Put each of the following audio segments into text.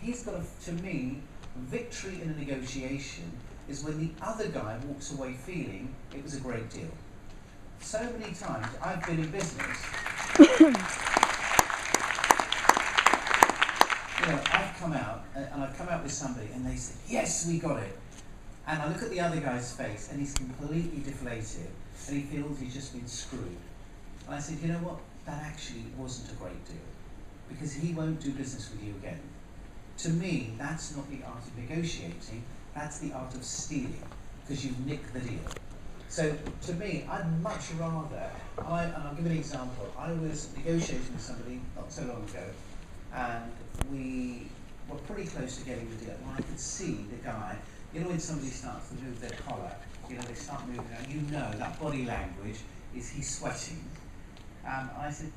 he's got to me, victory in a negotiation is when the other guy walks away feeling it was a great deal. So many times I've been in business, I've come out and I've come out with somebody and they say, yes, we got it. And I look at the other guy's face and he's completely deflated and he feels he's just been screwed. And I said, you know what, that actually wasn't a great deal because he won't do business with you again. To me, that's not the art of negotiating, that's the art of stealing, because you nick the deal. So to me, I'd much rather, and I'll give an example, I was negotiating with somebody not so long ago, and we were pretty close to getting the deal, and I could see the guy, when somebody starts to move their collar, they start moving around, that body language is he's sweating. I said,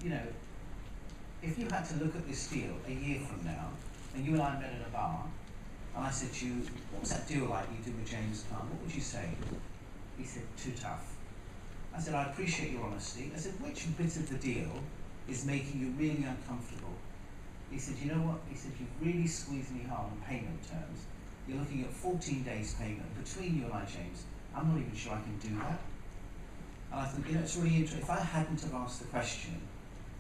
if you had to look at this deal a year from now, and you and I met in a bar, and I said to you, what was that deal like you did with James Caan? What would you say? He said, too tough. I said, I appreciate your honesty. I said, which bit of the deal is making you really uncomfortable? He said, you know what? He said, you've really squeezed me hard on payment terms. You're looking at 14 days payment. Between you and I, James, I'm not even sure I can do that. And I thought, it's really interesting. If I hadn't have asked the question,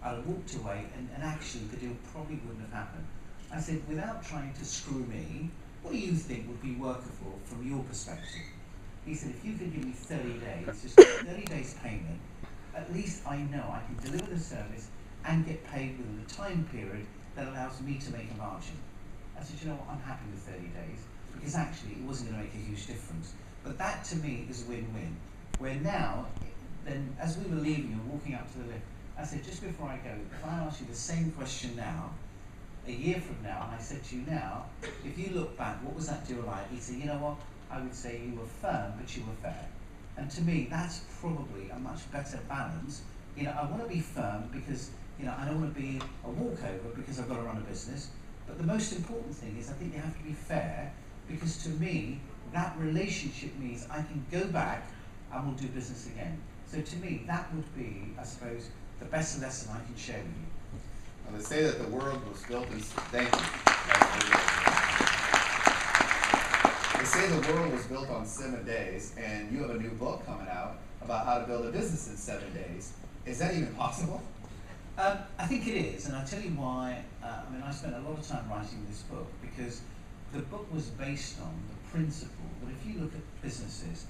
I'd have walked away and actually the deal probably wouldn't have happened. I said, without trying to screw me, what do you think would be workable from your perspective? He said, if you could give me 30 days, just 30 days payment, at least I know I can deliver the service and get paid within the time period that allows me to make a margin. I said, you know what, I'm happy with 30 days, because actually it wasn't going to make a huge difference. But that to me is a win-win. Where now, then as we were leaving and walking up to the lift, I said, just before I go, if I ask you the same question now, a year from now, and I said to you now, if you look back, what was that deal like? He'd say, you know what, I would say you were firm, but you were fair. And to me, that's probably a much better balance. I want to be firm because, I don't want to be a walkover because I've got to run a business. But the most important thing is I think you have to be fair because to me, that relationship means I can go back and we'll do business again. So to me, that would be, I suppose, the best lesson I can share with you. Well, they say that the world was built in... Thank you. They say the world was built on 7 days, and you have a new book coming out about how to build a business in 7 days. Is that even possible? I think it is, and I'll tell you why. I spent a lot of time writing this book because the book was based on the principle that if you look at businesses,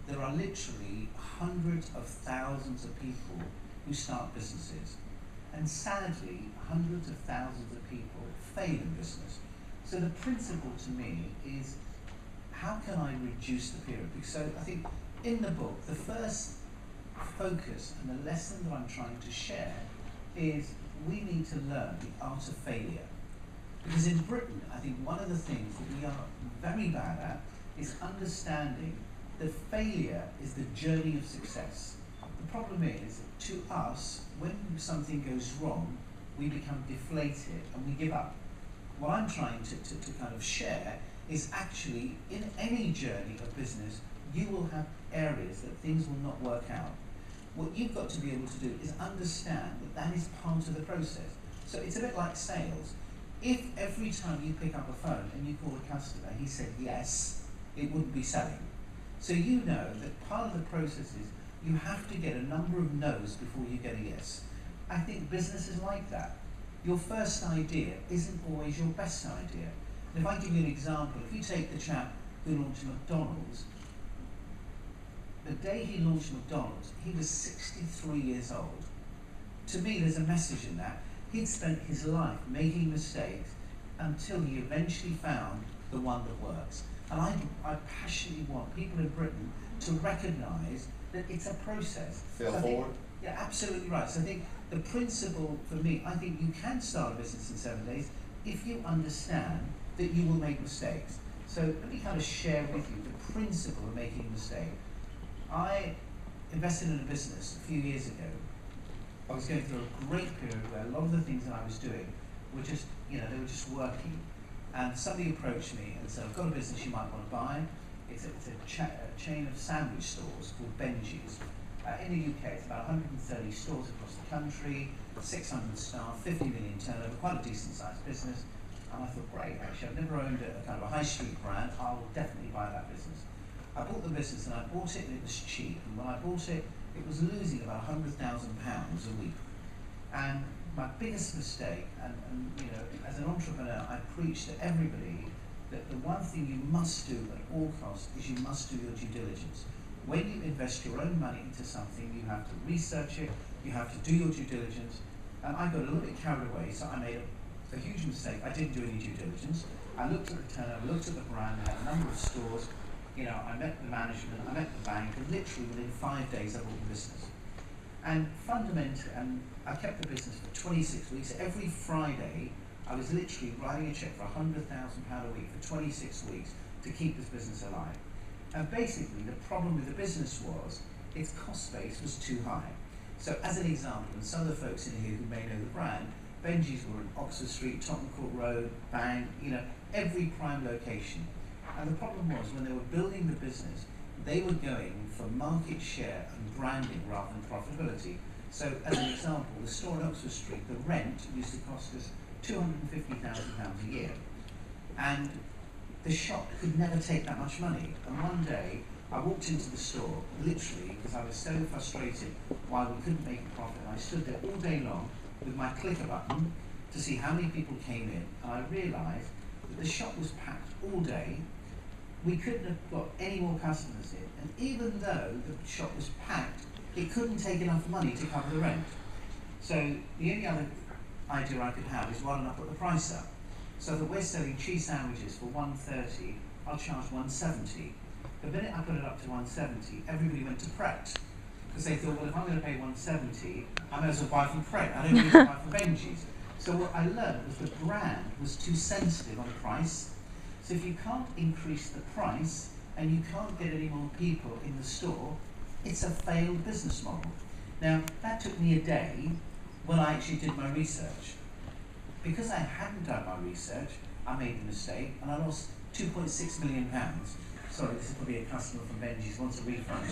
there are literally hundreds of thousands of people who start businesses. And sadly, hundreds of thousands of people fail in business. So the principle to me is, how can I reduce the period? So I think in the book, the first focus and the lesson that I'm trying to share is we need to learn the art of failure. Because in Britain, I think one of the things that we are very bad at is understanding that failure is the journey of success. The problem is, to us, when something goes wrong, we become deflated and we give up. What I'm trying to kind of share is actually, in any journey of business, you will have areas that things will not work out. What you've got to be able to do is understand that that is part of the process. So it's a bit like sales. If every time you pick up a phone and you call a customer, he said yes, it wouldn't be selling. So you know that part of the process is you have to get a number of no's before you get a yes. I think business is like that. Your first idea isn't always your best idea. And if I give you an example, if you take the chap who launched McDonald's, the day he launched McDonald's, he was 63 years old. To me, there's a message in that. He'd spent his life making mistakes until he eventually found the one that works. And I passionately want people in Britain to recognise that it's a process. Fail forward? Yeah, absolutely right. So I think the principle for me, I think you can start a business in 7 days if you understand that you will make mistakes. So let me kind of share with you the principle of making a mistake. I invested in a business a few years ago. I was going through a great period where a lot of the things that I was doing were just, they were just working. And somebody approached me and said, I've got a business you might want to buy. It's a chain of sandwich stores called Benji's. In the UK, it's about 130 stores across the country, 600 staff, 50 million turnover, quite a decent sized business. And I thought, great, actually, I've never owned a kind of a high street brand. I'll definitely buy that business. I bought the business and I bought it and it was cheap. And when I bought it, it was losing about £100,000 a week. And my biggest mistake, and you know, as an entrepreneur, I preach to everybody that the one thing you must do at all costs is you must do your due diligence. When you invest your own money into something, you have to research it, you have to do your due diligence. And I got a little bit carried away, so I made a huge mistake. I didn't do any due diligence. I looked at the turnover, looked at the brand, I had a number of stores. You know, I met the management, I met the bank, and literally within 5 days I bought the business. And fundamentally, and I kept the business for 26 weeks. Every Friday, I was literally writing a check for £100,000 a week for 26 weeks to keep this business alive. And basically, the problem with the business was its cost base was too high. So as an example, and some of the folks in here who may know the brand, Benji's were in Oxford Street, Tottenham Court Road, Bank, you know, every prime location. And the problem was, when they were building the business, they were going for market share and branding rather than profitability. So as an example, the store in Oxford Street, the rent used to cost us £250,000 a year. And the shop could never take that much money. And one day, I walked into the store, literally, because I was so frustrated why we couldn't make a profit. And I stood there all day long with my clicker button to see how many people came in. And I realised that the shop was packed all day. We couldn't have got any more customers in. And even though the shop was packed, it couldn't take enough money to cover the rent. So the only other idea I could have is why not put the price up? So that we're selling cheese sandwiches for £1.30, I'll charge £1.70. The minute I put it up to £1.70, everybody went to Pret. Because they thought, well, if I'm going to pay £1.70, I may as well buy from Pret. I don't need to buy from Benji's. So what I learned was the brand was too sensitive on price. So if you can't increase the price and you can't get any more people in the store, it's a failed business model. Now, that took me a day when I actually did my research. Because I hadn't done my research, I made the mistake and I lost £2.6 million. Sorry, this is probably a customer from Benji's wants a refund.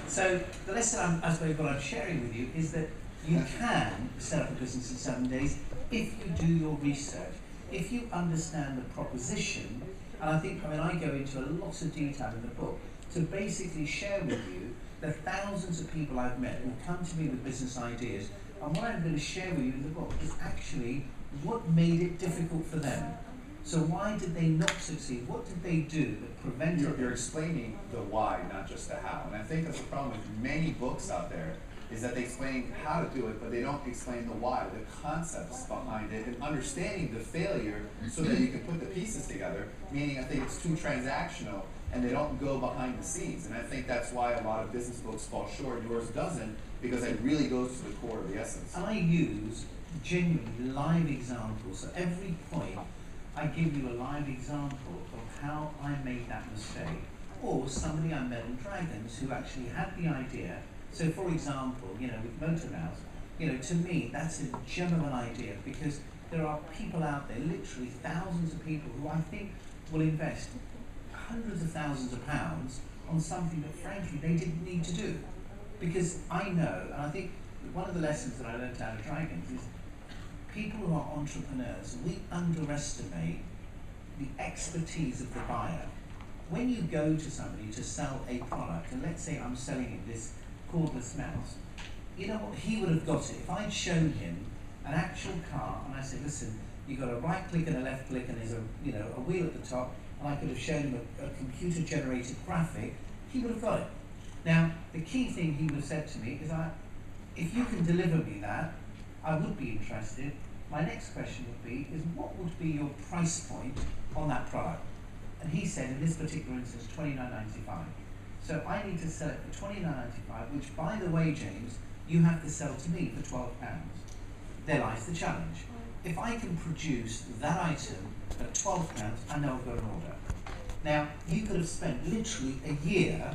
So the lesson I suppose what I'm sharing with you is that you can set up a business in 7 days if you do your research, if you understand the proposition. And I think, I go into a lot of detail in the book to basically share with you the thousands of people I've met who come to me with business ideas. And what I'm going to share with you in the book is actually what made it difficult for them. So why did they not succeed? What did they do that prevented them? You're explaining the why, not just the how. And I think that's the problem with many books out there, is that they explain how to do it, but they don't explain the why, the concepts behind it, and understanding the failure so that you can put the pieces together, meaning I think it's too transactional and they don't go behind the scenes. And I think that's why a lot of business books fall short. Yours doesn't, because it really goes to the core of the essence. And I use genuinely live examples. So every point, I give you a live example of how I made that mistake. Or somebody I met in Dragons who actually had the idea. So for example, with Motor Mouse, to me, that's a gem of an idea, because there are people out there, literally thousands of people, who I think will invest hundreds of thousands of pounds on something that frankly they didn't need to do. Because I know, and I think one of the lessons that I learned out of Dragons is people who are entrepreneurs, we underestimate the expertise of the buyer. When you go to somebody to sell a product, and let's say I'm selling him this cordless mouse, you know what, he would have got it. If I'd shown him an actual car and I said, listen, you've got a right click and a left click and there's a wheel at the top, and I could have shown him a computer generated graphic, he would have got it. Now, the key thing he would have said to me is, if you can deliver me that, I would be interested. My next question would be, what would be your price point on that product? And he said, in this particular instance, $29.95. So I need to sell it for $29.95, which, by the way, James, you have to sell to me for £12. There lies the challenge. If I can produce that item at £12, I know I've got an order. Now, you could have spent literally a year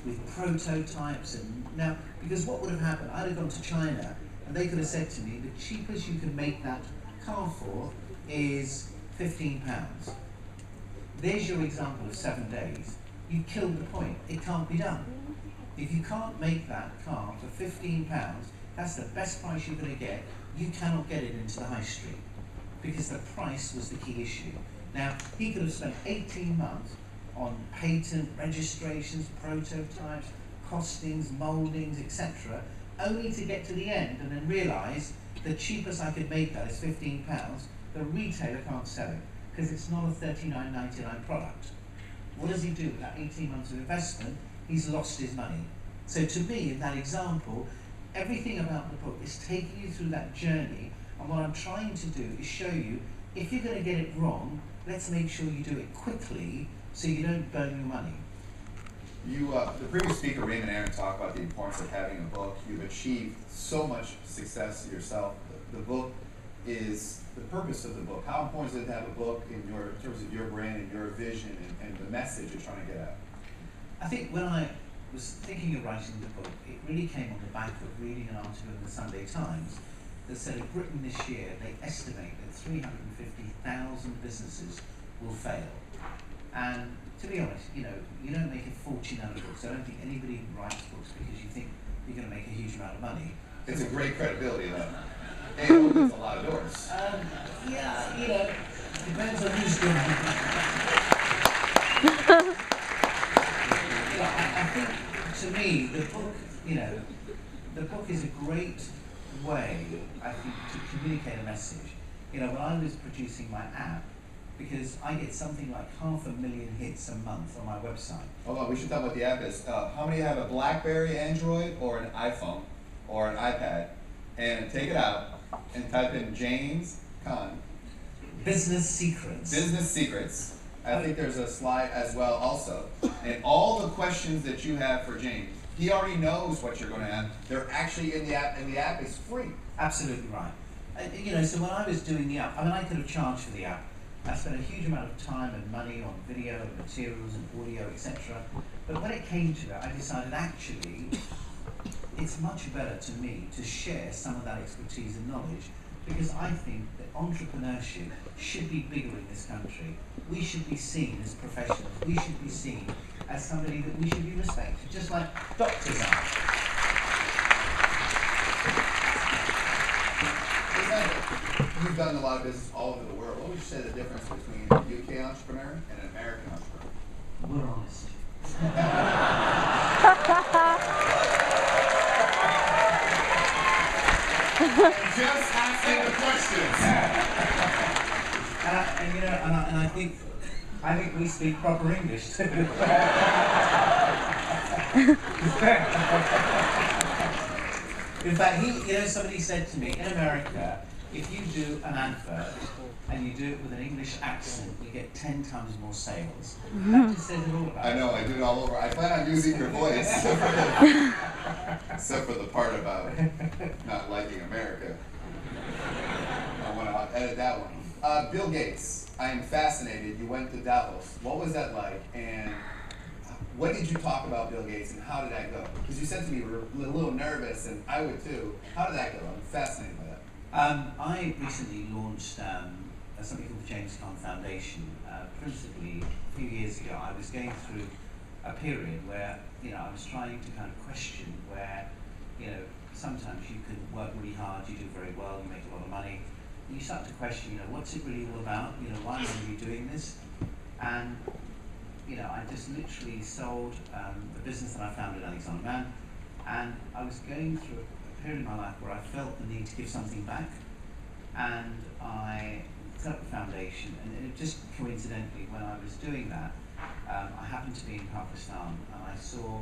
with prototypes, because what would have happened, I'd have gone to China, and they could have said to me, the cheapest you can make that car for is £15. There's your example of 7 days. You killed the point. It can't be done. If you can't make that car for £15, that's the best price you're going to get. you cannot get it into the high street because the price was the key issue. Now, he could have spent 18 months on patent registrations, prototypes, costings, mouldings, etc., only to get to the end and then realise the cheapest I could make that is £15. The retailer can't sell it because it's not a $39.99 product. What does he do with that 18 months of investment? He's lost his money. So to me, in that example, everything about the book is taking you through that journey, and what I'm trying to do is show you, if you're going to get it wrong, let's make sure you do it quickly so you don't burn your money. The previous speaker, Raymond Aaron, talked about the importance of having a book. You've achieved so much success yourself. The book is the purpose of the book. How important is it to have a book in terms of your brand and your vision and the message you're trying to get at? I think when I was thinking of writing the book, it really came on the back of reading an article in the Sunday Times that said in Britain this year they estimate that 350,000 businesses will fail. And to be honest, you don't make a fortune out of books. I don't think anybody writes books because you think you're going to make a huge amount of money. It's a great credibility, though. And it opens a lot of doors. Yeah, depends on who's doing it. I think, to me, the book is a great way, I think, to communicate a message. When I was producing my app, because I get something like 500,000 hits a month on my website. Hold on, we should talk about the app is. How many have a BlackBerry, Android, or an iPhone, or an iPad? And take it out and type in James Caan. Business Secrets. Business Secrets. I think there's a slide as well also. And all the questions that you have for James, he already knows what you're going to have. They're actually in the app, and the app is free. Absolutely right. So when I was doing the app, I could have charged for the app. I spent a huge amount of time and money on video and materials and audio, etc. But when it came to it, I decided actually it's much better to me to share some of that expertise and knowledge, because I think that entrepreneurship should be bigger in this country. We should be seen as professionals. We should be seen as somebody that we should be respected, just like doctors are. You've done a lot of business all over the world. What would you say the difference between a UK entrepreneur and an American entrepreneur? We're honest. Just asking the questions. And I think we speak proper English too. In fact, somebody said to me, in America, if you do an advert and you do it with an English accent, you get 10 times more sales. That just says it all about it. I know, I do it all over. I plan on using your voice, except for the part about not liking America. I want to edit that one. Bill Gates, I am fascinated. You went to Davos. What was that like? And what did you talk about Bill Gates, and how did that go? Because you said to me you were a little nervous, and I would too. How did that go? I'm fascinated by that. I recently launched something called the James Caan Foundation. Principally, a few years ago, I was going through a period where I was trying to kind of question where sometimes you can work really hard, you do very well, you make a lot of money. You start to question, what's it really all about? Why am I really doing this? And I just literally sold the business that I founded, Alexander Mann, and I was going through a period in my life where I felt the need to give something back, and I set up the foundation, and it just coincidentally, when I was doing that, I happened to be in Pakistan, and I saw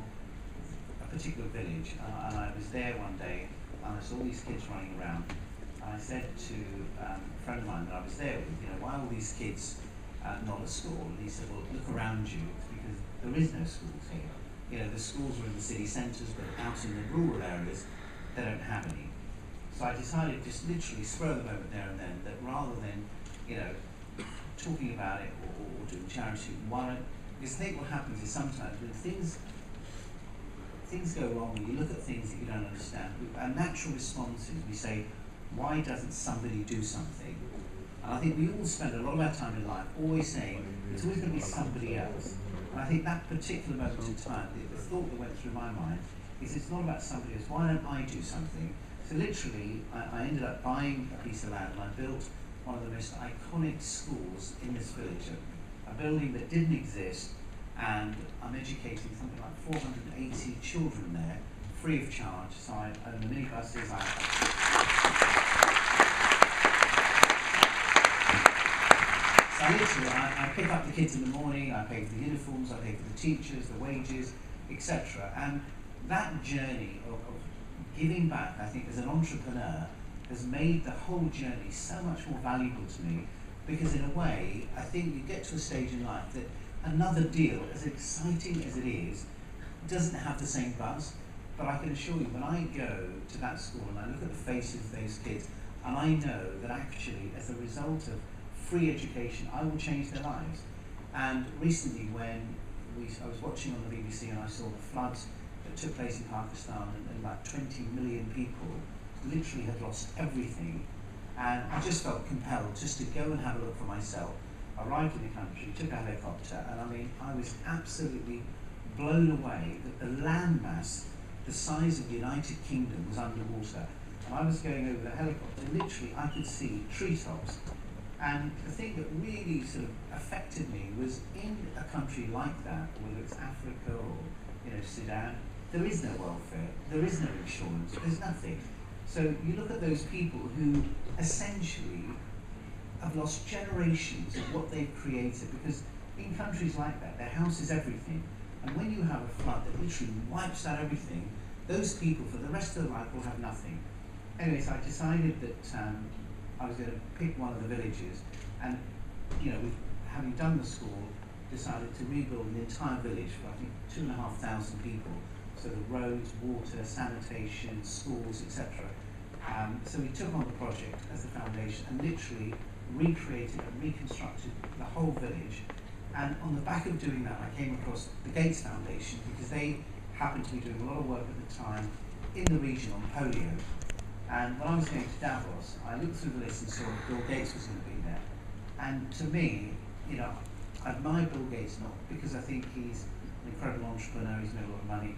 a particular village, and I was there one day, and I saw all these kids running around, and I said to a friend of mine that I was there with, why are all these kids not at school? And he said, well, look around you, because there is no schools here. The schools are in the city centres, but out in the rural areas, they don't have any. So I decided, just literally spur of the moment there and then, that rather than, talking about it or doing charity, because I think what happens is sometimes when things go wrong, and you look at things that you don't understand, our natural response is we say, why doesn't somebody do something? And I think we all spend a lot of our time in life always saying, it's always going to be somebody else. And I think that particular moment in time, the thought that went through my mind is, it's not about somebody else. Why don't I do something? So So literally, I ended up buying a piece of land and I built one of the most iconic schools in this village, a building that didn't exist, and I'm educating something like 480 children there, free of charge. So I own the minibuses, So literally, I pick up the kids in the morning, I pay for the uniforms, I pay for the teachers, the wages, etc. And that journey of giving back, I think, as an entrepreneur, has made the whole journey so much more valuable to me, because in a way, I think you get to a stage in life that another deal, as exciting as it is, doesn't have the same buzz. But I can assure you, when I go to that school and I look at the faces of those kids, and I know that actually, as a result of free education, I will change their lives. And recently, when I was watching on the BBC and I saw the floods that took place in Pakistan, and about 20 million people literally had lost everything, and I just felt compelled just to go and have a look for myself. I arrived in the country, took a helicopter, and I mean, I was absolutely blown away that the landmass, the size of the United Kingdom, was underwater. And I was going over the helicopter, literally I could see treetops. And the thing that really sort of affected me was, in a country like that, whether it's Africa or Sudan, there is no welfare, there is no insurance, there's nothing. So you look at those people who essentially have lost generations of what they've created, because in countries like that, their house is everything. And when you have a flood that literally wipes out everything, those people for the rest of their life will have nothing. Anyway, so I decided that I was going to pick one of the villages, and having done the school, decided to rebuild an entire village for I think 2,500 people. So the roads, water, sanitation, schools, etc. So we took on the project as the foundation and literally recreated and reconstructed the whole village. And on the back of doing that, I came across the Gates Foundation, because they happened to be doing a lot of work at the time in the region on polio. And when I was going to Davos, I looked through the list and saw Bill Gates was going to be there. And to me, I admire Bill Gates not because I think he's an incredible entrepreneur, he's made a lot of money,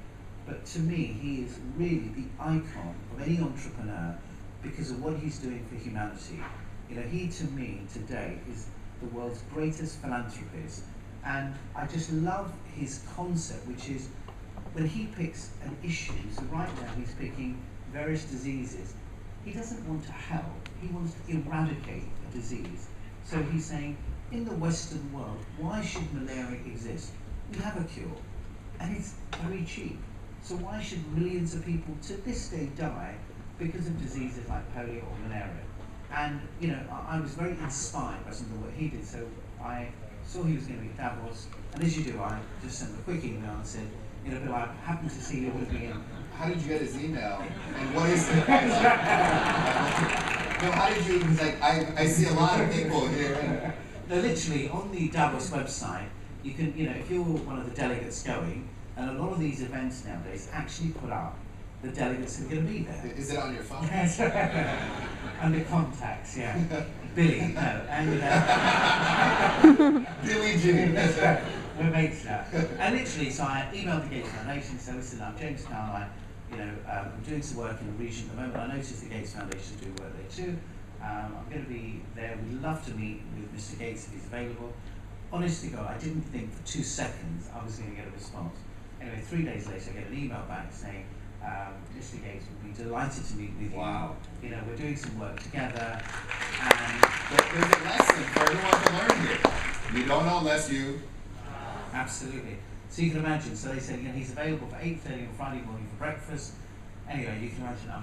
but to me, he is really the icon of any entrepreneur because of what he's doing for humanity. He to me today is the world's greatest philanthropist, and I just love his concept, which is when he picks an issue. So right now he's picking various diseases. He doesn't want to help, he wants to eradicate a disease. So he's saying, in the Western world, why should malaria exist? We have a cure, and it's very cheap. So why should millions of people to this day die because of diseases like polio or malaria? And I was very inspired by some of what he did. So I saw he was going to be at Davos, and as you do, I just sent him a quick email and said, Bill, I happened to see you with me. How did you get his email? And what is it? No, how did you? Because I see a lot of people here. No, literally on the Davos website, you can, if you're one of the delegates going, and a lot of these events nowadays actually put up the delegates who are going to be there. Is it on your phone? Yes. Under contacts, yeah. Billy, no, and Billy Jimmy. That's right. We're mates now. And literally, so I emailed the Gates Foundation, so listen, I'm James Caan, I'm doing some work in the region at the moment. I noticed the Gates Foundation is doing work there too. I'm going to be there. We'd love to meet with Mr. Gates if he's available. Honest to God, I didn't think for 2 seconds I was going to get a response. Anyway, 3 days later, I get an email back saying, Mr. Gates would be delighted to meet with you. Wow. We're doing some work together. And there's a lesson for everyone to learn here. You don't know unless you... Absolutely. So you can imagine, so they said, he's available for 8:30 on Friday morning for breakfast. Anyway, you can imagine, I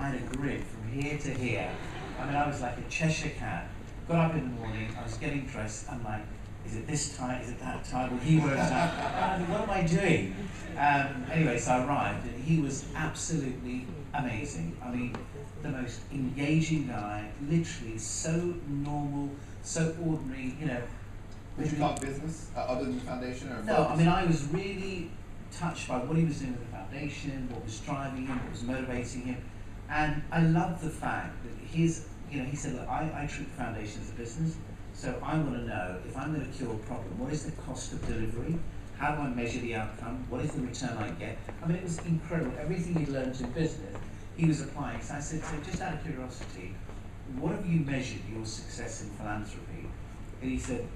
had a grin from here to here. I was like a Cheshire cat. Got up in the morning, I was getting dressed, I'm like, is it this time, is it that time? Well, he worked out, what am I doing? Anyway, so I arrived, and he was absolutely amazing. The most engaging guy, literally so normal, so ordinary, Would you talk business other than the foundation? Or no, I was really touched by what he was doing with the foundation, what was driving him, what was motivating him. And I love the fact that he said, look, I treat the foundation as a business, so I want to know if I'm going to cure a problem, what is the cost of delivery? How do I measure the outcome? What is the return I get? It was incredible. Everything he learned in business, he was applying. So I said to him, just out of curiosity, what have you measured your success in philanthropy? And he said,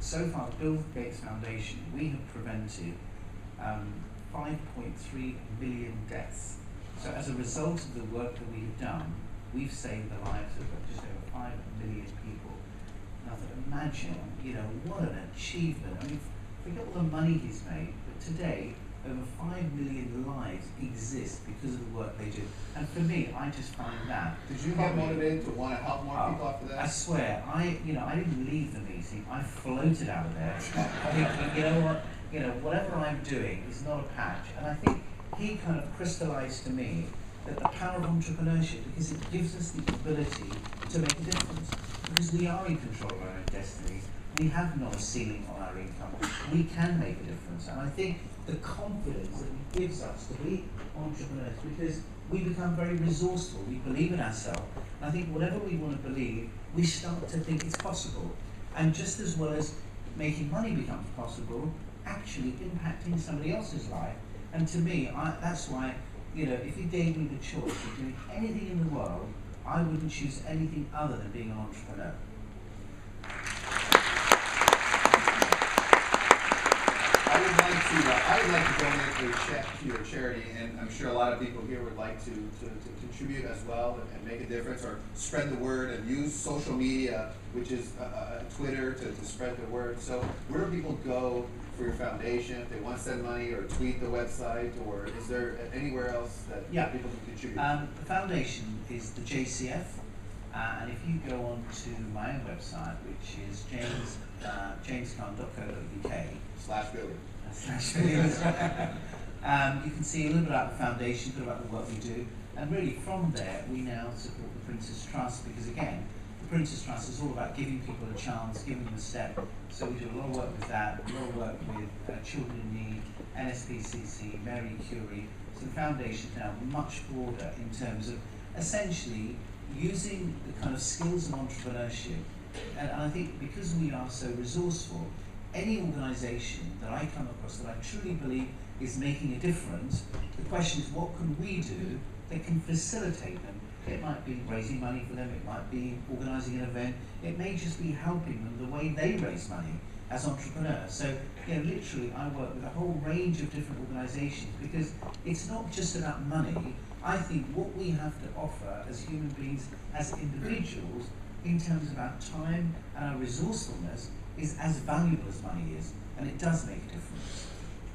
so far, Bill Gates Foundation, we have prevented 5.3 million deaths. So as a result of the work that we have done, we've saved the lives of just over 5 million people. And I thought, imagine, what an achievement. I mean, forget all the money he's made, but today, over 5 million lives exist because of the work they do. And for me, I just find that. Did you get motivated to want to help more people after that? I swear, I didn't leave the meeting. I floated out of there. I think, you know what? Whatever I'm doing is not a patch. And I think he kind of crystallized to me that the power of entrepreneurship, because it gives us the ability to make a difference. Because we are in control of our own destiny. We have not a ceiling on our income. We can make a difference. And I think the confidence that it gives us to be entrepreneurs, because we become very resourceful. We believe in ourselves. And I think whatever we want to believe, we start to think it's possible. And just as well as making money becomes possible, actually impacting somebody else's life. And to me, that's why, if you gave me the choice of doing anything in the world, I wouldn't choose anything other than being an entrepreneur. I would like to donate to your charity, and I'm sure a lot of people here would like to contribute as well and make a difference, or spread the word and use social media, which is Twitter, to spread the word. So where do people go for your foundation if they want to send money, or tweet the website, or is there anywhere else that people can contribute? The foundation is the JCF, and if you go on to my own website, which is jamescaan.co.uk/Billy. You can see a little bit about the foundation, a little about the work we do, and really from there we now support the Prince's Trust, because again, the Prince's Trust is all about giving people a chance, giving them a step. So we do a lot of work with that, a lot of work with children in need, NSPCC, Mary Curie. So the foundation is now much broader in terms of essentially using the kind of skills of entrepreneurship. And I think because we are so resourceful, any organisation that I come across that I truly believe is making a difference, the question is, what can we do that can facilitate them? It might be raising money for them, it might be organising an event, it may just be helping them the way they raise money as entrepreneurs. So, literally I work with a whole range of different organisations, because it's not just about money. I think what we have to offer as human beings, as individuals, in terms of our time and our resourcefulness, is as valuable as money is, and it does make a difference.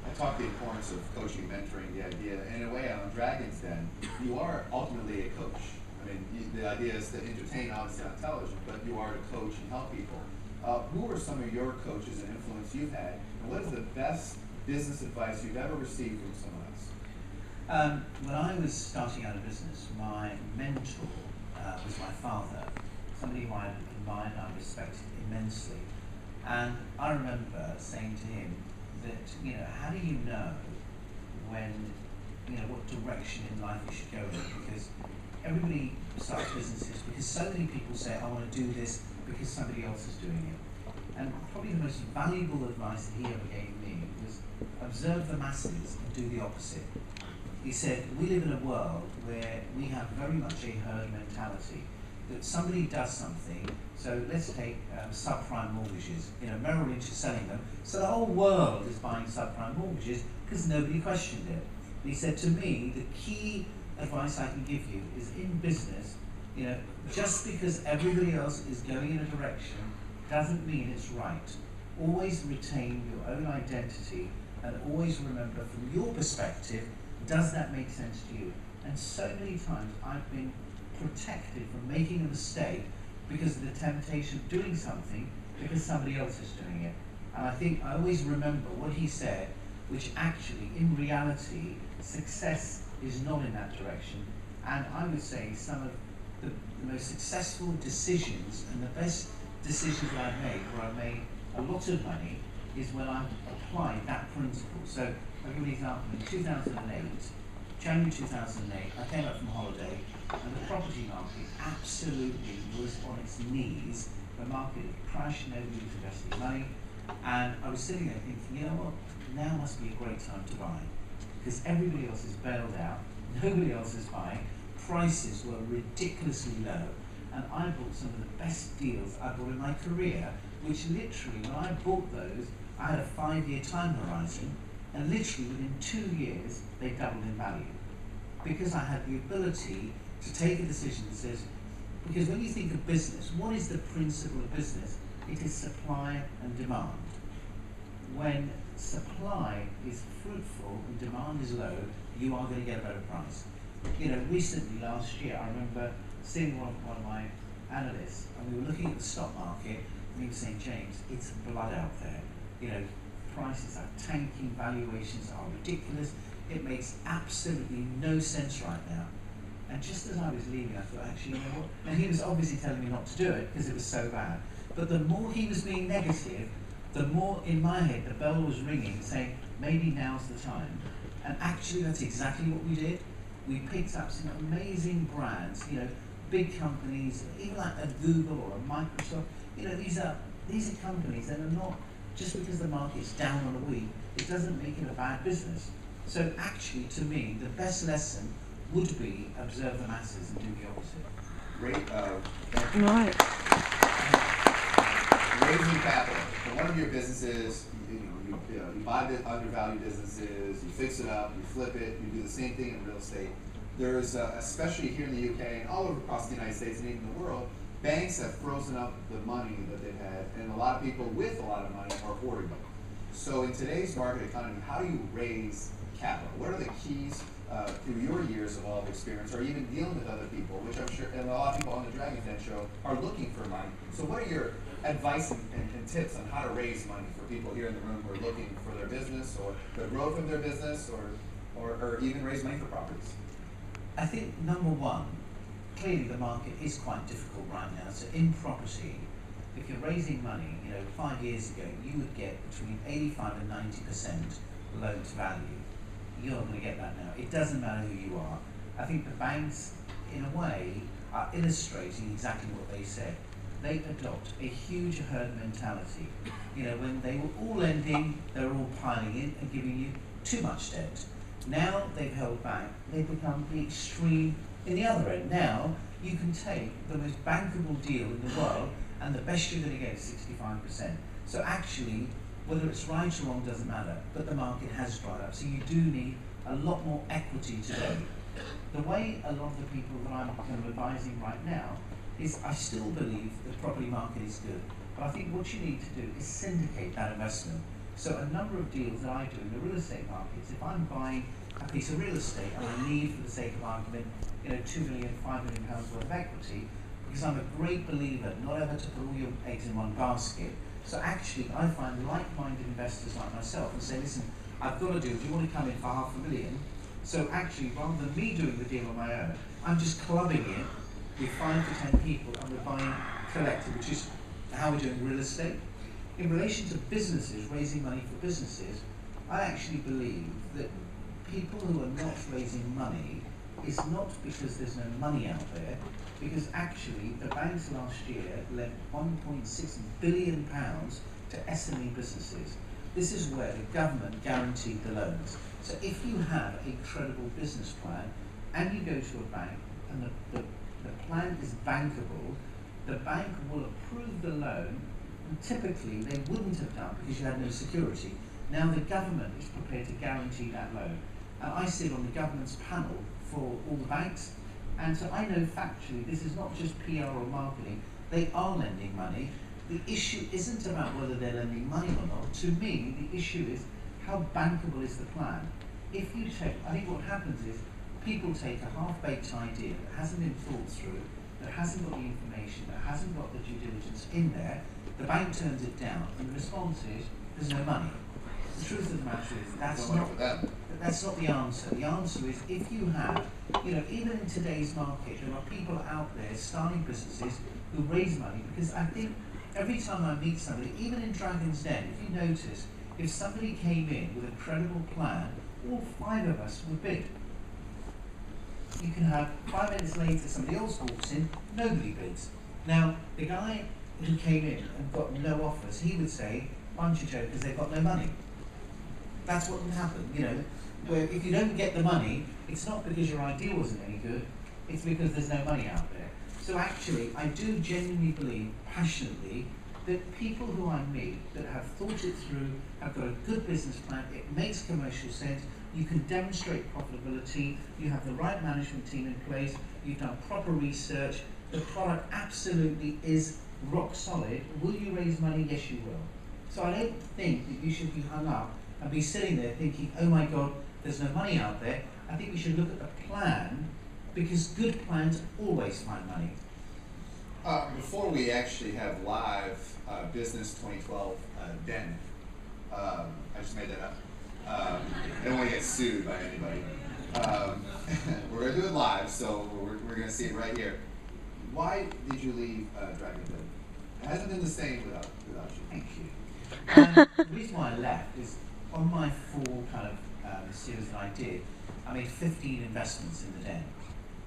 I talk the importance of coaching, mentoring, the idea, and in a way on Dragon's Den, you are ultimately a coach. I mean, the idea is to entertain, obviously on television, but you are to coach and help people. Who are some of your coaches and influence you've had, and what is the best business advice you've ever received from someone else? When I was starting out a business, my mentor was my father, somebody who I admired and I respected immensely. And I remember saying to him that, how do you know when, what direction in life you should go in? Because everybody starts businesses because so many people say, I want to do this because somebody else is doing it. And probably the most valuable advice that he ever gave me was observe the masses and do the opposite. He said, we live in a world where we have very much a herd mentality, that somebody does something. So let's take subprime mortgages. Merrill Lynch is selling them, so the whole world is buying subprime mortgages because nobody questioned it. And he said to me, the key advice I can give you is in business, just because everybody else is going in a direction doesn't mean it's right. Always retain your own identity, and always remember from your perspective, does that make sense to you? And so many times I've been protected from making a mistake because of the temptation of doing something because somebody else is doing it. And I think I always remember what he said, which actually, in reality, success is not in that direction. And I would say some of the most successful decisions and the best decisions that I've made, where I've made a lot of money, is when I've applied that principle. So I'll give you an example. In 2008, January 2008, I came up from holiday, and the property market absolutely was on its knees. The market had crashed, nobody was investing money, and I was sitting there thinking, what, now must be a great time to buy, because everybody else is bailed out, nobody else is buying, prices were ridiculously low, and I bought some of the best deals I bought in my career, which literally, when I bought those, I had a 5-year time horizon, and literally within 2 years, they doubled in value. Because I had the ability to take a decision that says, because when you think of business, what is the principle of business? It is supply and demand. When supply is fruitful and demand is low, you are going to get a better price. You know, recently, last year, I remember seeing one of my analysts, and we were looking at the stock market, and he was saying, James, it's blood out there. You know, prices are tanking, valuations are ridiculous. It makes absolutely no sense right now. And just as I was leaving, I thought, actually, you know what? And he was obviously telling me not to do it because it was so bad. But the more he was being negative, the more in my head the bell was ringing, saying, maybe now's the time. And actually, that's exactly what we did. We picked up some amazing brands, you know, big companies, even like a Google or a Microsoft. You know, these are companies that are not, just because the market's down on a week, it doesn't make it a bad business. So actually, to me, the best lesson would be observe the masses and do the opposite. Great. Right. Raising capital. For one of your businesses, you buy the undervalued businesses, you fix it up, you flip it, you do the same thing in real estate. There's, especially here in the UK and all over across the United States and even the world, banks have frozen up the money that they've had, and a lot of people with a lot of money are hoarding it. So in today's market economy, how do you raise capital? What are the keys through your years of all of experience, or even dealing with other people, which I'm sure, and a lot of people on the Dragon's Den show are looking for money. So what are your advice and tips on how to raise money for people here in the room who are looking for their business or the growth of their business, or even raise money for properties? I think number one, clearly the market is quite difficult right now. So in property, if you're raising money, you know, 5 years ago, you would get between 85 and 90% loan to value. You're not going to get that now. It doesn't matter who you are. I think the banks, in a way, are illustrating exactly what they said. They adopt a huge herd mentality. You know, when they were all lending, they were all piling in and giving you too much debt. Now they've held back. They've become the extreme in the other end. Now you can take the most bankable deal in the world, and the best you're going to get is 65%. So actually, whether it's right or wrong doesn't matter, but the market has dried up. So you do need a lot more equity today. The way a lot of the people that I'm kind of advising right now is, I still believe the property market is good, but I think what you need to do is syndicate that investment. So a number of deals that I do in the real estate markets, if I'm buying a piece of real estate and I need, for the sake of argument, you know, 2 million, 5 million pounds worth of equity, because I'm a great believer not ever to put all your eggs in one basket. So actually, I find like-minded investors like myself and say, listen, I've got a deal, do you want to come in for $500,000? So actually, rather than me doing the deal on my own, I'm just clubbing it with 5 to 10 people, and we're buying collective, which is how we're doing real estate. In relation to businesses, raising money for businesses, I actually believe that people who are not raising money is not because there's no money out there, because actually the banks last year lent £1.6 billion to SME businesses. This is where the government guaranteed the loans. So if you have a credible business plan and you go to a bank and the plan is bankable, the bank will approve the loan, and typically they wouldn't have done because you had no security. Now the government is prepared to guarantee that loan. And I sit on the government's panel for all the banks, and so I know factually this is not just PR or marketing, they are lending money. The issue isn't about whether they're lending money or not. To me, the issue is how bankable is the plan. If you take, I think what happens is people take a half-baked idea that hasn't been thought through, that hasn't got the information, that hasn't got the due diligence in there, the bank turns it down, and the response is, there's no money. The truth of the matter is, that's not the answer. The answer is, if you have, you know, even in today's market, there are people out there starting businesses who raise money, because I think every time I meet somebody, even in Dragon's Den, if you notice, if somebody came in with a credible plan, all 5 of us would bid. You can have 5 minutes later, somebody else walks in, nobody bids. Now, the guy who came in and got no offers, he would say, bunch of jokers, they've got no money. That's what can happen, you know, where if you don't get the money, it's not because your idea wasn't any good, It's because there's no money out there. So actually, I do genuinely believe, passionately, that people who I meet that have thought it through, have got a good business plan, it makes commercial sense, you can demonstrate profitability, you have the right management team in place, you've done proper research, the product absolutely is rock solid. Will you raise money? Yes, you will. So I don't think that you should be hung up and be sitting there thinking, oh my God, there's no money out there. I think we should look at the plan, because good plans always find money. Before we actually have live Business2012 Den, I just made that up. I don't want to get sued by anybody. We're going to do it live, so we're going to see it right here. Why did you leave Dragon Den? It hasn't been the same without you. Thank you. The reason why I left is on my 4 kind of series that I did, I made 15 investments in the Den.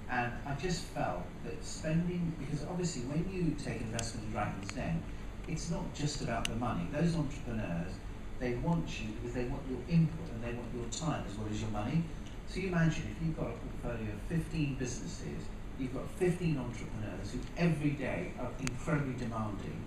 And I just felt that spending, because obviously when you take investment in Dragon's Den, it's not just about the money. Those entrepreneurs, they want you because they want your input and they want your time as well as your money. So you imagine if you've got a portfolio of 15 businesses, you've got 15 entrepreneurs who every day are incredibly demanding.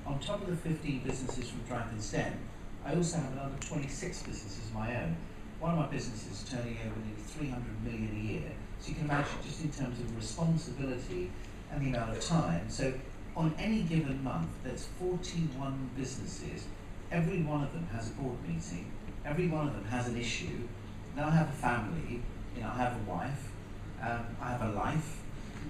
On top of the 15 businesses from Dragon's Den, I also have another 26 businesses of my own. One of my businesses is turning over nearly 300 million a year. So you can imagine just in terms of responsibility and the amount of time. So on any given month, there's 41 businesses. Every one of them has a board meeting. Every one of them has an issue. Then I have a family. I have a wife. I have a life,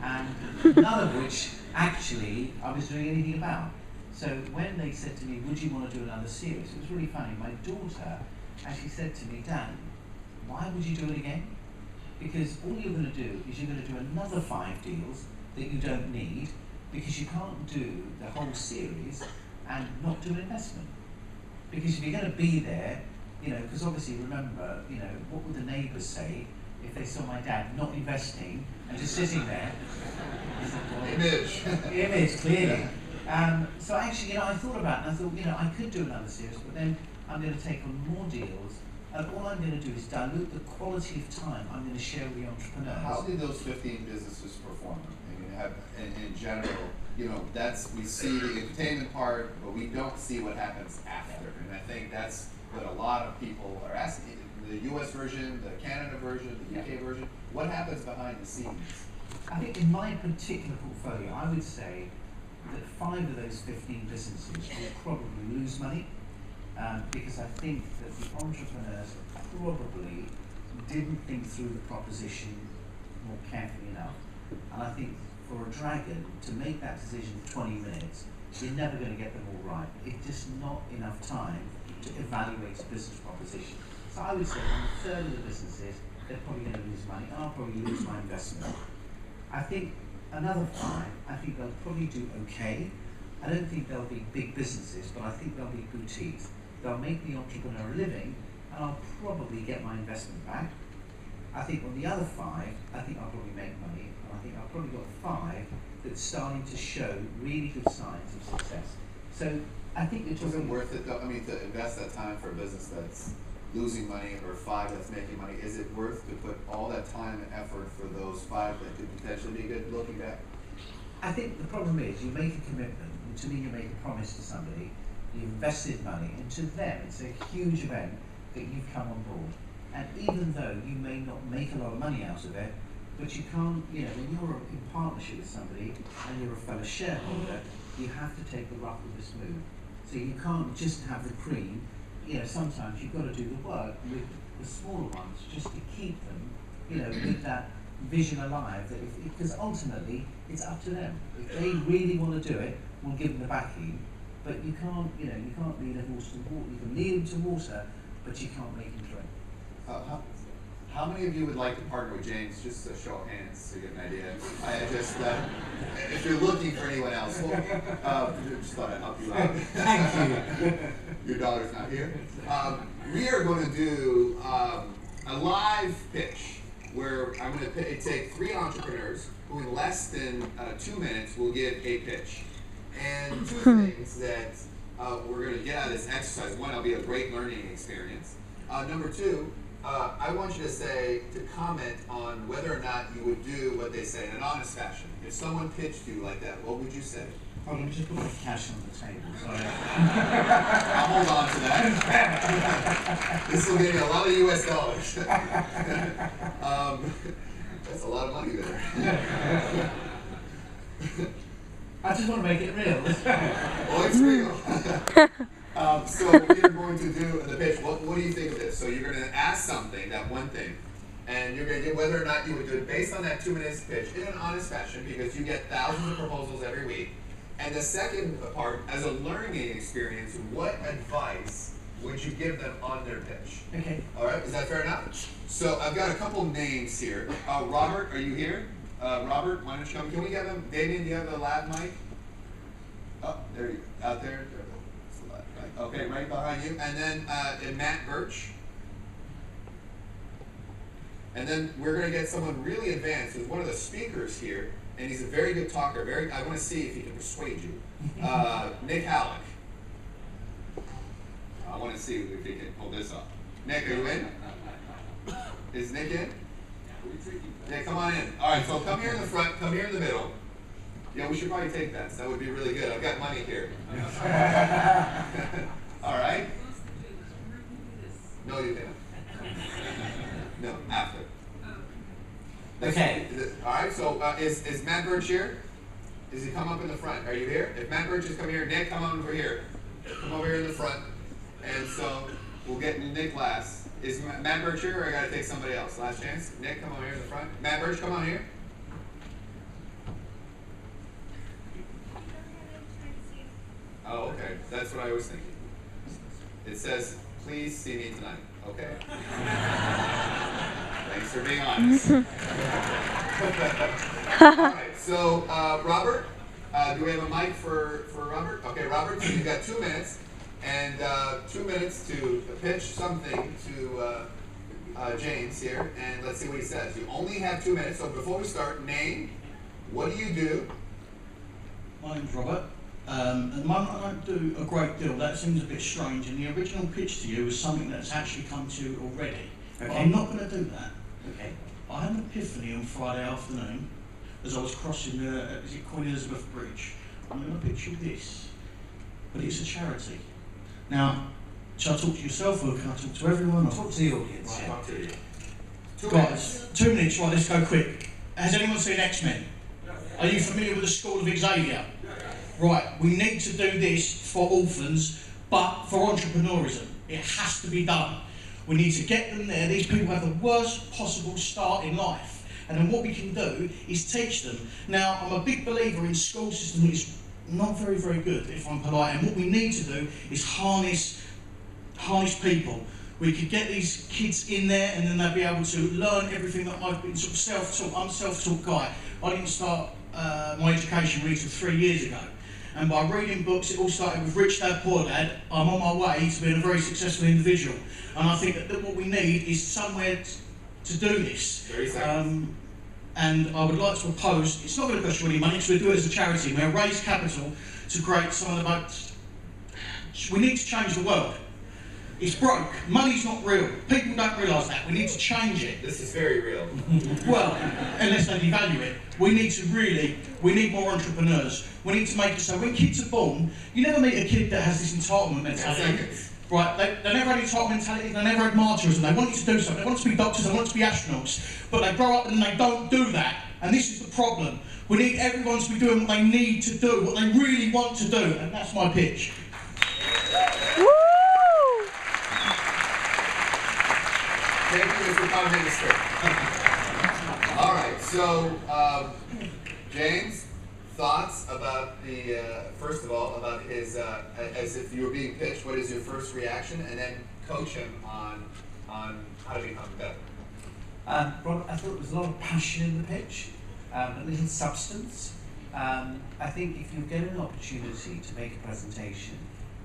and none of which actually I was doing anything about. So when they said to me, would you want to do another series? It was really funny. My daughter actually said to me, Dad, why would you do it again? Because all you're going to do is you're going to do another 5 deals that you don't need, because you can't do the whole series and not do an investment. Because if you're going to be there, because obviously remember, what would the neighbours say if they saw my dad not investing and just sitting there? Image, clearly. So actually, I thought about it, and I thought, I could do another series, but then I'm going to take on more deals, and all I'm going to do is dilute the quality of time I'm going to share with the entrepreneurs. How did those 15 businesses perform? I mean, in general, we see the entertainment part, but we don't see what happens after. And I think that's what a lot of people are asking. The US version, the Canada version, the UK version, what happens behind the scenes? I think in my particular portfolio, I would say that 5 of those 15 businesses will probably lose money, because I think that the entrepreneurs probably didn't think through the proposition more carefully enough. And I think for a dragon to make that decision in 20 minutes, you're never going to get them all right. It's just not enough time to evaluate a business proposition. So I would say on a third of the businesses, they're probably going to lose money. I'll probably lose my investment. I think another 5, I think they'll probably do okay. I don't think they'll be big businesses, but I think they'll be boutiques. They'll make the entrepreneur a living, and I'll probably get my investment back. I think on the other 5, I think I'll probably make money, and I think I've probably got 5 that's starting to show really good signs of success. So I think it's Is it worth it though? I mean, to invest that time for a business that's losing money or 5 that's making money, is it worth to put all that time and effort for those 5 that could potentially be good looking back? I think the problem is you make a commitment, and to me you make a promise to somebody, you invested money, and to them it's a huge event that you've come on board. And even though you may not make a lot of money out of it, but you can't, when you're in partnership with somebody and you're a fellow shareholder, you have to take the rough with the smooth. So you can't just have the cream. Sometimes you've got to do the work with the smaller ones just to keep them, with that vision alive. Because ultimately, it's up to them. If they really want to do it, we'll give them the backing. But you can't, you can't lead a horse to water. You can lead him to water, but you can't make him drink. How many of you would like to partner with James? Just a show of hands to get an idea. If you're looking for anyone else, just thought I'd help you out. Thank you. Your daughter's not here. We are going to do a live pitch where I'm going to take 3 entrepreneurs who in less than 2 minutes will give a pitch. And 2 things that we're going to get out of this exercise. 1, it'll be a great learning experience. Number 2, I want you to comment on whether or not you would do what they say in an honest fashion. If someone pitched you like that, what would you say? Oh, let me just put my cash on the table. Sorry. I'll hold on to that. This will give you a lot of US dollars. That's a lot of money there. I just want to make it real. Well, it's real. So you're going to do the pitch. What do you think of this? So you're going to ask something, that one thing, and you're going to get whether or not you would do it based on that 2 minutes pitch in an honest fashion, because you get thousands of proposals every week. And the second part, as a learning experience, what advice would you give them on their pitch? Okay. All right, is that fair enough? So I've got a couple names here. Robert, are you here? Robert, why don't you come? Can we get him? Damien, do you have the lab mic? Oh, there you go. Out there. That's the lab mic. Okay, right behind you. And then Matt Birch. And then we're going to get someone really advanced who's one of the speakers here, and he's a very good talker. I want to see if he can persuade you. Nick Halleck. I want to see if he can pull this off. Nick, are you in? Is Nick in? Yeah, come on in. All right, so come here in the front, come here in the middle. Yeah, we should probably take bets. That would be really good. I've got money here. All right? No, you didn't. No, after. Okay. All right, so is Matt Birch here? Does he come up in the front? Are you here? If Matt Birch is coming here, Nick, come over here. Come over here in the front. And so we'll get Nick last. Is Matt Birch here, or I got to take somebody else? Last chance. Nick, come over here in the front. Matt Birch, come on here. Oh, okay. That's what I was thinking. It says, please see me tonight. Okay. Thanks for being honest. All right. So, Robert, do we have a mic for Robert? Okay, Robert, so you've got 2 minutes. And 2 minutes to pitch something to James here, and let's see what he says. You only have 2 minutes, so before we start, name, what do you do? My name's Robert. At the moment I don't do a great deal. That seems a bit strange, and the original pitch to you is something that's actually come to you already. Okay. But I'm not going to do that. Okay. I had an epiphany on Friday afternoon as I was crossing the Queen Elizabeth Bridge. I'm going to pitch you this, but it's a charity. Now, shall I talk to yourself or can I talk to everyone? Or? Talk to the audience. Right, talk to you. Guys, 2 minutes, right, let's go quick. Has anyone seen X-Men? Are you familiar with the School of Xavier? Right, we need to do this for orphans, but for entrepreneurism. It has to be done. We need to get them there. These people have the worst possible start in life. And then what we can do is teach them. Now, I'm a big believer in school system that is not very, very good, if I'm polite. And what we need to do is harness people. We could get these kids in there and then they'll be able to learn everything that I've been sort of self-taught. I'm a self-taught guy. I didn't start my education really until 3 years ago. And by reading books, it all started with Rich Dad, Poor Dad. I'm on my way to being a very successful individual. And I think that what we need is somewhere to do this. 30 seconds. And I would like to propose, it's not going to cost you any money because we do it as a charity. We'll raise capital to create some of the most... We need to change the world. It's broke. Money's not real. People don't realise that. We need to change it. This is very real. Well, unless they devalue it. We need more entrepreneurs. We need to make it so when kids are born, you never meet a kid that has this entitlement mentality. Right, they never had entitlement mentality, they never had martyrism. They want you to do something, they want to be doctors, they want to be astronauts. But they grow up and they don't do that. And this is the problem. We need everyone to be doing what they need to do, what they really want to do. And that's my pitch. Woo! Thank you, Mr. Prime Minister. All right, so James, thoughts about the first of all about his as if you were being pitched. What is your first reaction, and then coach him on how to become better. Rod, I thought there was a lot of passion in the pitch, a little substance. I think if you get an opportunity to make a presentation,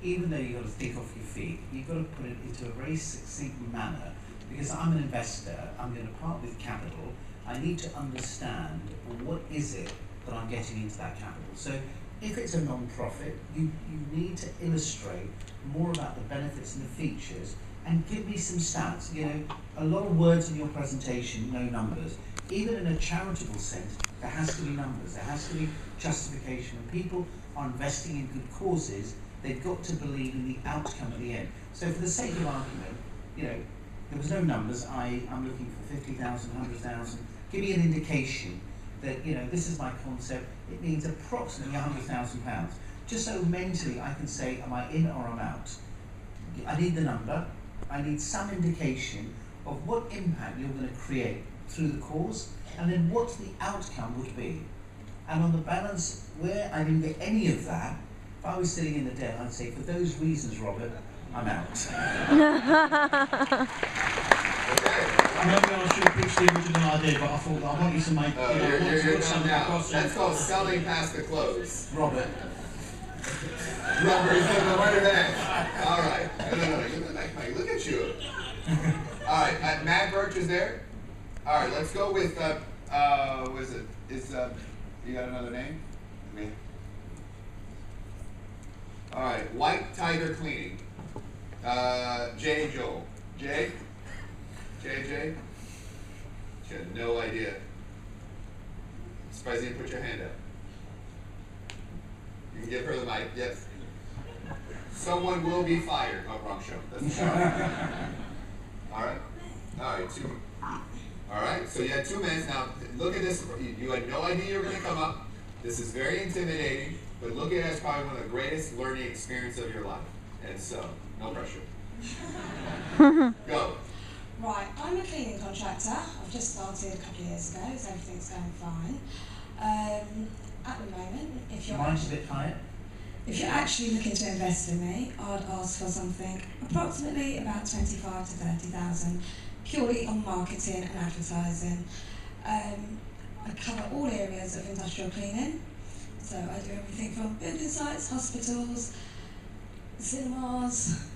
even though you've got to think off your feet, you've got to put it into a very succinct manner. Because I'm an investor, I'm going to part with capital. I need to understand what is it that I'm getting into that capital. So if it's a non-profit, you need to illustrate more about the benefits and the features and give me some stats. You know, a lot of words in your presentation, no numbers. Even in a charitable sense, there has to be numbers, there has to be justification. When people are investing in good causes, they've got to believe in the outcome at the end. So for the sake of argument, you know, there was no numbers. I'm looking for 50,000, 100,000. Give me an indication that, you know, this is my concept. It means approximately £100,000. Just so mentally I can say, am I in or I'm out? I need the number. I need some indication of what impact you're going to create through the cause, and then what the outcome would be. And on the balance, where I didn't get any of that, if I was sitting in the den, I'd say, for those reasons, Robert, I'm out. I'm not going to pitch the original idea, but I thought that I want you to make, You're something now. across. That's called selling past the close. Robert. Robert is in the word that. All right. No. You look like Mike. Look at you. All right. Matt Birch is there. All right. Let's go with. What is it? You got another name? Me. All right. White Tiger Cleaning. Jay Joel. Jay. JJ. She had no idea. Surprised you didn't put your hand up. You can give her the mic. Yes. Someone will be fired. Oh, wrong show. That's the All right. All right. All right. So you had 2 minutes. Now look at this. You had no idea you were going to come up. This is very intimidating, but look at it as probably one of the greatest learning experiences of your life. And so, no pressure. Go. Right, I'm a cleaning contractor. I've just started a couple of years ago, so everything's going fine. At the moment, if you're actually looking to invest in me, I'd ask for something approximately about 25 to 30,000, purely on marketing and advertising. I cover all areas of industrial cleaning, so I do everything from building sites, hospitals, cinemas,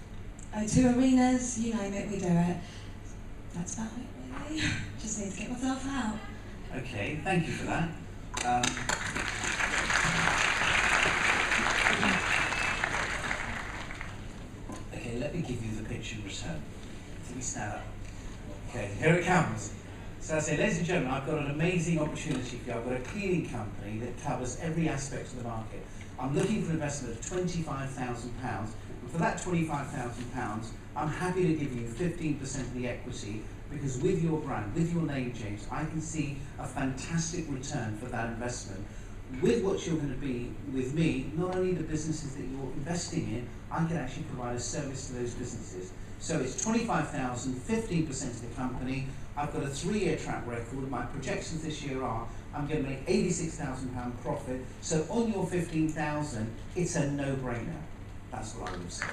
O2 arenas, you name it, we do it. That's about it, really. Just need to get myself out. Okay, thank you for that. Okay, let me give you the pitch in return. Let me stand up. Okay, here it comes. So I say, ladies and gentlemen, I've got an amazing opportunity for you. I've got a cleaning company that covers every aspect of the market. I'm looking for an investment of £25,000. And for that £25,000, I'm happy to give you 15% of the equity, because with your brand, with your name, James, I can see a fantastic return for that investment. With what you're going to be with me, not only the businesses that you're investing in, I can actually provide a service to those businesses. So it's 25,000, 15% of the company. I've got a 3-year track record. My projections this year are I'm going to make £86,000 profit. So on your 15,000, it's a no-brainer. That's what I would say.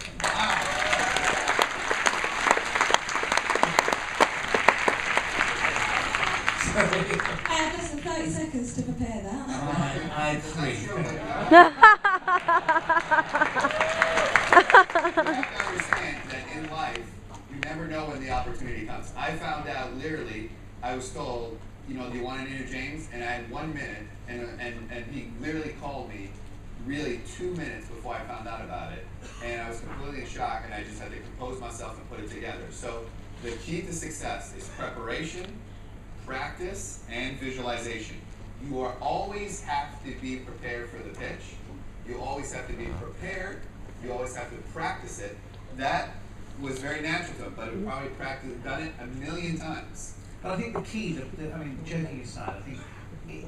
I have less than 30 seconds to prepare that. I agree. You have to understand that in life, you never know when the opportunity comes. I found out literally, I was told, you know, do you want to interview James? And I had 1 minute, and he literally called me really 2 minutes before I found out about it. And I was completely in shock, and I just had to compose myself and put it together. So the key to success is preparation, practice, and visualization. You are always have to be prepared for the pitch. You always have to be prepared. You always have to practice it. That was very natural to him, but he probably done it a million times. But I think the key, I mean, joking aside, I think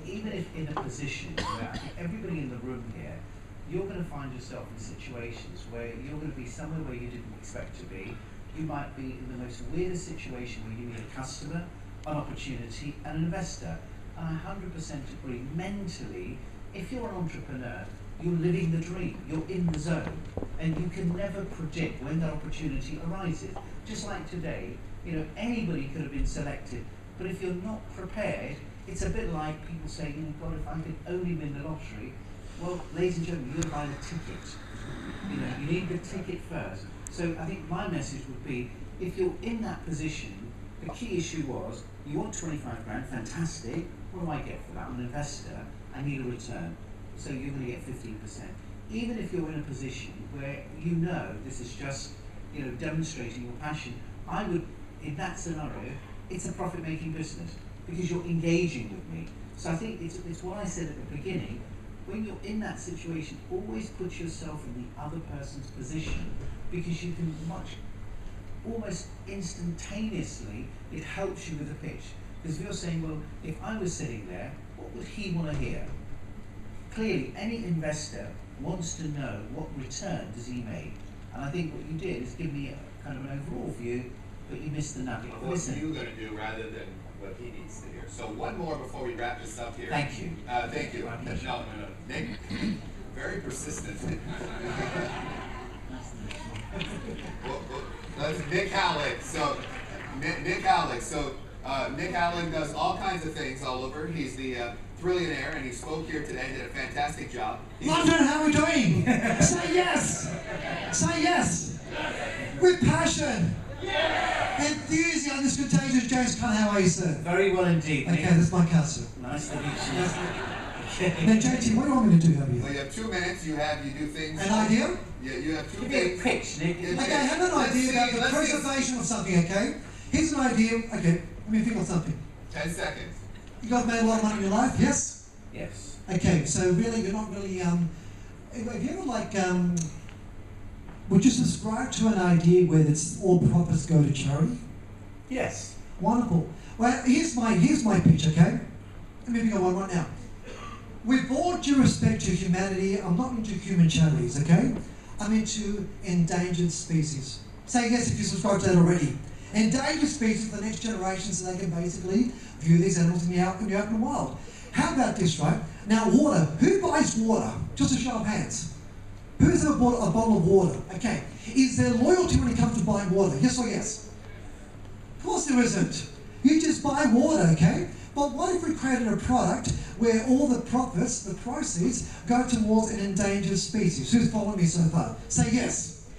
even if in a position where I think everybody in the room here, you're going to find yourself in situations where you're going to be somewhere where you didn't expect to be. You might be in the most weirdest situation where you need a customer, an opportunity, and an investor. And I 100% agree, mentally, if you're an entrepreneur, you're living the dream, you're in the zone, and you can never predict when that opportunity arises. Just like today, you know, anybody could have been selected, but if you're not prepared, it's a bit like people saying, you know, God, if I could only win the lottery. Well, ladies and gentlemen, you've got to buy the ticket. You know, you need the ticket first. So I think my message would be, if you're in that position, the key issue was, you want 25 grand, fantastic. What do I get for that? I'm an investor, I need a return. So you're going to get 15%. Even if you're in a position where you know this is just, demonstrating your passion, I would, in that scenario, it's a profit-making business because you're engaging with me. So I think it's what I said at the beginning. When you're in that situation, always put yourself in the other person's position, because you can almost instantaneously, it helps you with the pitch. Because if you're saying, well, if I was sitting there, what would he want to hear? Clearly, any investor wants to know what return does he make. And I think what you did is give me a kind of an overall view, but you missed the nugget. What are you going to do rather than what he needs to hear? So one more before we wrap this up here. Thank you. Thank you. No. Nick, very persistent. That's Nick Halleck. So Nick Halleck. So Nick Halleck does all kinds of things all over. He's the Thrillionaire, and he spoke here today. Did a fantastic job. London, how are we doing? Say yes. Say yes. With passion. Enthusiasm is contagious. James Caan, how are you, sir? Very well indeed. Okay, that's my cousin. Nice to meet you. Now, JT, what do you want me to do over here? Well, you have 2 minutes. You do things. An idea? Yeah, you have 2 Give me a things. pitch, Nick. Okay, I have an idea about the preservation of something, okay? Here's an idea. Okay, let me think of something. 10 seconds. You guys made a lot of money in your life, yes? Yes. Okay, so really, you're not really, have you ever would you subscribe to an idea where it's all profits go to charity? Yes. Wonderful. Well, here's my pitch, okay? Let me go on right now. With all due respect to humanity, I'm not into human charities, okay? I'm into endangered species. Say yes if you subscribe to that already. Endangered species for the next generation, so they can basically view these animals in the open wild. How about this, right? Now, water. Who buys water? Just a show of hands. Who's ever bought a bottle of water? Okay. Is there loyalty when it comes to buying water? Yes or yes? Of course there isn't. You just buy water, okay? But what if we created a product where all the profits, the proceeds, go towards an endangered species? Who's following me so far? Say yes.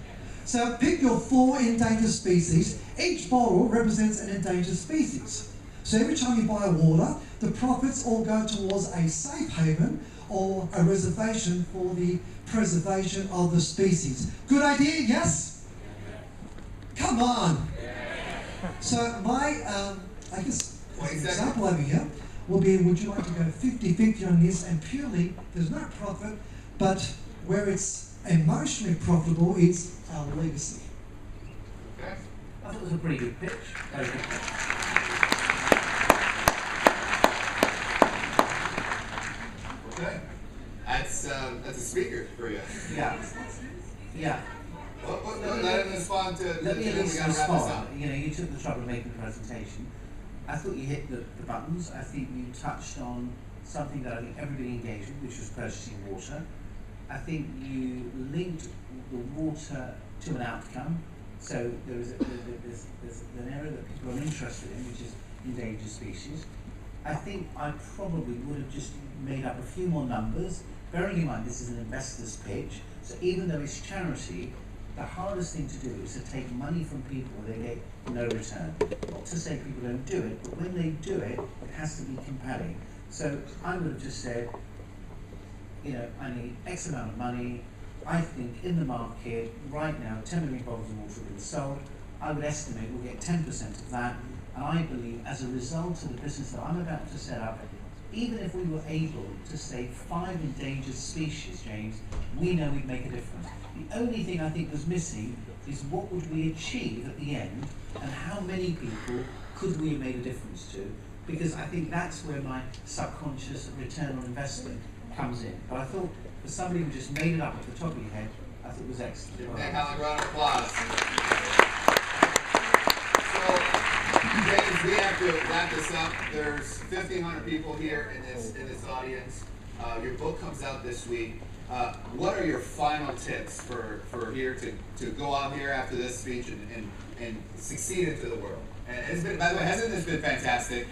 So pick your 4 endangered species. Each bottle represents an endangered species. So every time you buy water, the profits all go towards a safe haven or a reservation for the preservation of the species. Good idea, yes? Come on. So my, I guess, example over here will be, would you like to go 50-50 on this, and purely, there's no profit, but where it's emotionally profitable, it's our legacy. Okay. I thought it was a pretty good pitch. Very good pitch. Okay. That's a speaker for you. Yeah. Yeah. Let him respond to. Let me at we least gotta wrap this up. respond. You took the trouble of making the presentation. I thought you hit the buttons. I think you touched on something that I think everybody engaged with, which was purchasing water. I think you linked the water to an outcome. So there's an area that people are interested in, which is endangered species. I think I probably would have just made up a few more numbers. Bearing in mind this is an investor's pitch, so even though it's charity, the hardest thing to do is to take money from people where they get no return. Not to say people don't do it, but when they do it, it has to be compelling. So I would have just said, I need X amount of money. I think in the market right now, 10 million bottles of water have been sold. I would estimate we'll get 10% of that. And I believe as a result of the business that I'm about to set up, even if we were able to save 5 endangered species, James, we know we'd make a difference. The only thing I think was missing is what would we achieve at the end, and how many people could we have made a difference to? Because I think that's where my subconscious return on investment comes in. But I thought for somebody who just made it up at the top of your head, I thought it was excellent. Nick, a round of applause. James, we have to wrap this up. There's 1,500 people here in this audience. Your book comes out this week. What are your final tips for here to go out here after this speech and succeed into the world? And it's been, by the way, hasn't this been fantastic?